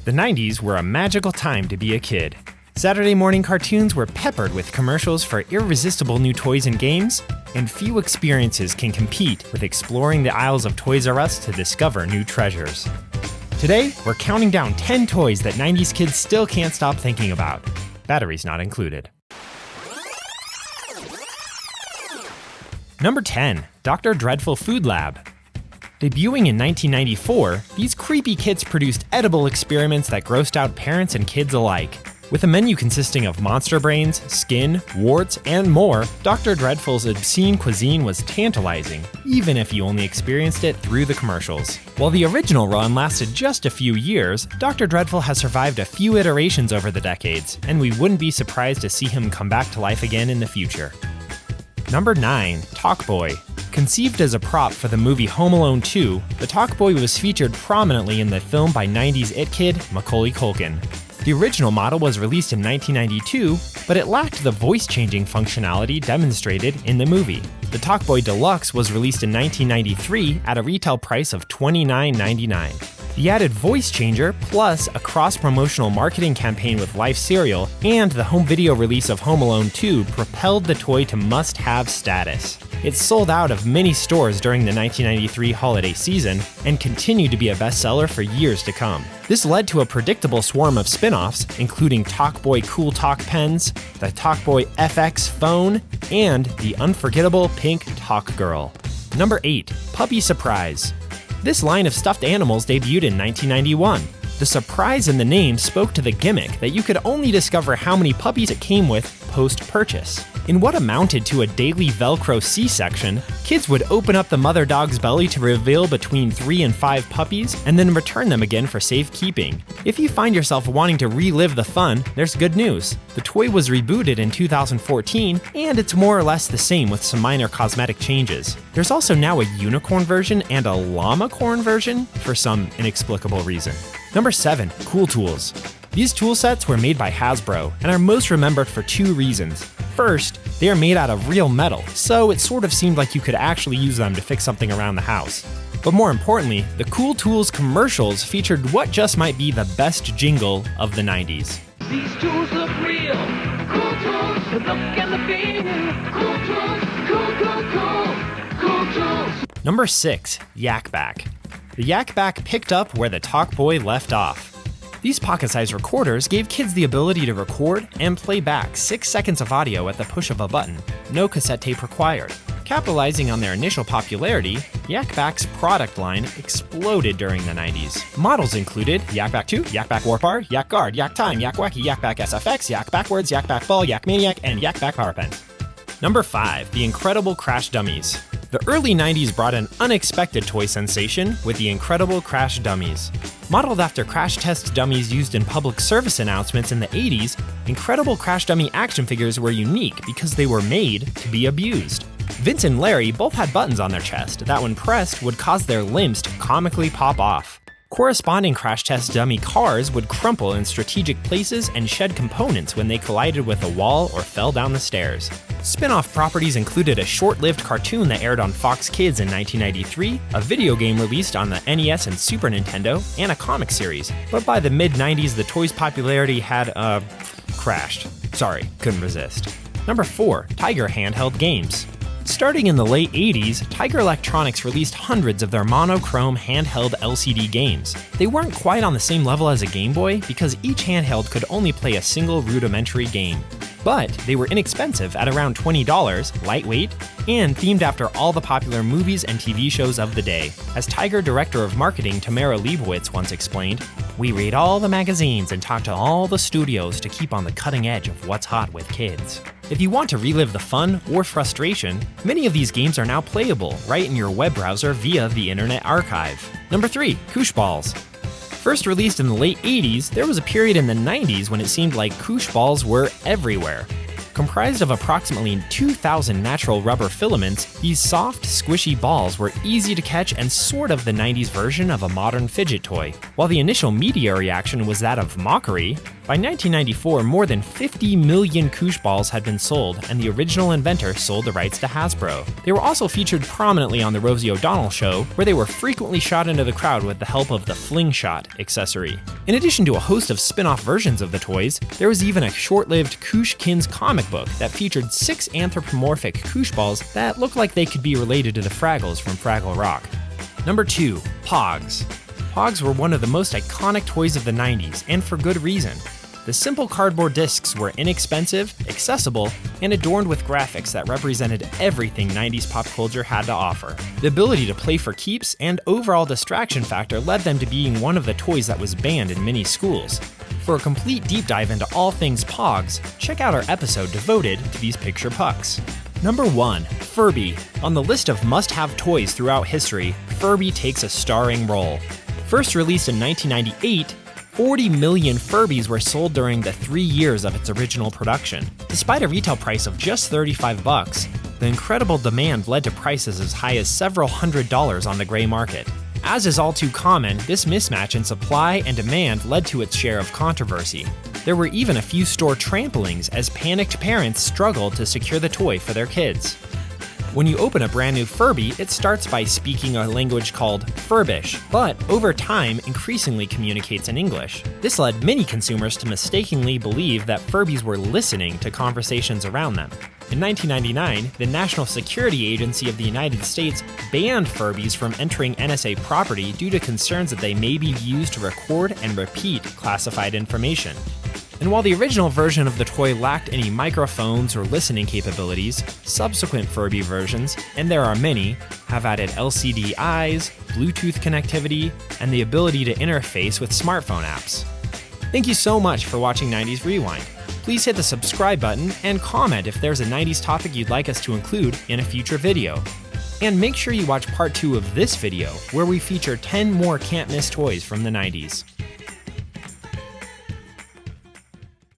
The 90s were a magical time to be a kid. Saturday morning cartoons were peppered with commercials for irresistible new toys and games, and few experiences can compete with exploring the aisles of Toys R Us to discover new treasures. Today, we're counting down 10 toys that 90s kids still can't stop thinking about. Batteries not included. Number 10. Dr. Dreadful Food Lab. Debuting in 1994, these creepy kits produced edible experiments that grossed out parents and kids alike. With a menu consisting of monster brains, skin, warts, and more, Dr. Dreadful's obscene cuisine was tantalizing, even if you only experienced it through the commercials. While the original run lasted just a few years, Dr. Dreadful has survived a few iterations over the decades, and we wouldn't be surprised to see him come back to life again in the future. Number 9. Talkboy. Conceived as a prop for the movie Home Alone 2, the Talkboy was featured prominently in the film by 90s it kid Macaulay Culkin. The original model was released in 1992, but it lacked the voice-changing functionality demonstrated in the movie. The Talkboy Deluxe was released in 1993 at a retail price of $29.99. The added voice changer, plus a cross-promotional marketing campaign with Life Cereal, and the home video release of Home Alone 2 propelled the toy to must-have status. It sold out of many stores during the 1993 holiday season and continued to be a bestseller for years to come. This led to a predictable swarm of spin-offs, including Talkboy Cool Talk Pens, the Talkboy FX Phone, and the unforgettable Pink Talk Girl. Number 8. Puppy Surprise. This line of stuffed animals debuted in 1991. The surprise in the name spoke to the gimmick that you could only discover how many puppies it came with post-purchase. In what amounted to a daily Velcro C-section, kids would open up the mother dog's belly to reveal between 3 and 5 puppies, and then return them again for safekeeping. If you find yourself wanting to relive the fun, there's good news. The toy was rebooted in 2014, and it's more or less the same with some minor cosmetic changes. There's also now a unicorn version and a llama-corn version for some inexplicable reason. Number 7. Cool Tools. These tool sets were made by Hasbro and are most remembered for 2 reasons. First, they are made out of real metal, so it sort of seemed like you could actually use them to fix something around the house. But more importantly, the Cool Tools commercials featured what just might be the best jingle of the 90s. These tools look real. Cool tools, the look and the feel. Cool tools, cool tools. Number 6. Yakback. The Yakback picked up where the Talkboy left off. These pocket-sized recorders gave kids the ability to record and play back 6 seconds of audio at the push of a button, no cassette tape required. Capitalizing on their initial popularity, Yakback's product line exploded during the 90s. Models included Yakback 2, Yakback Warp R, Yak Guard, Yak Time, Yak Wacky, Yakback SFX, Yak Backwards, Yakback Ball, Yak Maniac, and Yakback Power Pen. Number 5. The Incredible Crash Dummies. The early 90s brought an unexpected toy sensation with the Incredible Crash Dummies. Modeled after crash test dummies used in public service announcements in the 80s, Incredible Crash Dummy action figures were unique because they were made to be abused. Vince and Larry both had buttons on their chest that, when pressed, would cause their limbs to comically pop off. Corresponding crash test dummy cars would crumple in strategic places and shed components when they collided with a wall or fell down the stairs. Spin-off properties included a short-lived cartoon that aired on Fox Kids in 1993, a video game released on the NES and Super Nintendo, and a comic series. But by the mid-90s, the toy's popularity had, crashed. Sorry, couldn't resist. Number 4. Tiger Handheld Games. Starting in the late 80s, Tiger Electronics released hundreds of their monochrome handheld LCD games. They weren't quite on the same level as a Game Boy because each handheld could only play a single rudimentary game. But they were inexpensive at around $20, lightweight, and themed after all the popular movies and TV shows of the day. As Tiger Director of Marketing Tamara Leibowitz once explained, "We read all the magazines and talk to all the studios to keep on the cutting edge of what's hot with kids." If you want to relive the fun or frustration, many of these games are now playable right in your web browser via the Internet Archive. Number 3. Koosh Balls. First released in the late 80s, there was a period in the 90s when it seemed like Koosh Balls were everywhere. Comprised of approximately 2,000 natural rubber filaments, these soft, squishy balls were easy to catch and sort of the 90s version of a modern fidget toy. While the initial media reaction was that of mockery, By 1994, more than 50 million Koosh Balls had been sold, and the original inventor sold the rights to Hasbro. They were also featured prominently on The Rosie O'Donnell Show, where they were frequently shot into the crowd with the help of the Fling Shot accessory. In addition to a host of spin-off versions of the toys, there was even a short-lived Koosh-kins comic book that featured 6 anthropomorphic Koosh Balls that looked like they could be related to the Fraggles from Fraggle Rock. Number 2. Pogs. Pogs were one of the most iconic toys of the 90s, and for good reason. The simple cardboard discs were inexpensive, accessible, and adorned with graphics that represented everything 90s pop culture had to offer. The ability to play for keeps and overall distraction factor led them to being one of the toys that was banned in many schools. For a complete deep dive into all things Pogs, check out our episode devoted to these picture pucks. Number 1. Furby. On the list of must-have toys throughout history, Furby takes a starring role. First released in 1998, 40 million Furbies were sold during the 3 years of its original production. Despite a retail price of just $35, the incredible demand led to prices as high as several $100s on the gray market. As is all too common, this mismatch in supply and demand led to its share of controversy. There were even a few store tramplings as panicked parents struggled to secure the toy for their kids. When you open a brand new Furby, it starts by speaking a language called Furbish, but over time increasingly communicates in English. This led many consumers to mistakenly believe that Furbies were listening to conversations around them. In 1999, the National Security Agency of the United States banned Furbies from entering NSA property due to concerns that they may be used to record and repeat classified information. And while the original version of the toy lacked any microphones or listening capabilities, subsequent Furby versions, and there are many, have added LCD eyes, Bluetooth connectivity, and the ability to interface with smartphone apps. Thank you so much for watching 90s Rewind. Please hit the subscribe button and comment if there's a 90s topic you'd like us to include in a future video. And make sure you watch part 2 of this video, where we feature 10 more can't-miss toys from the 90s.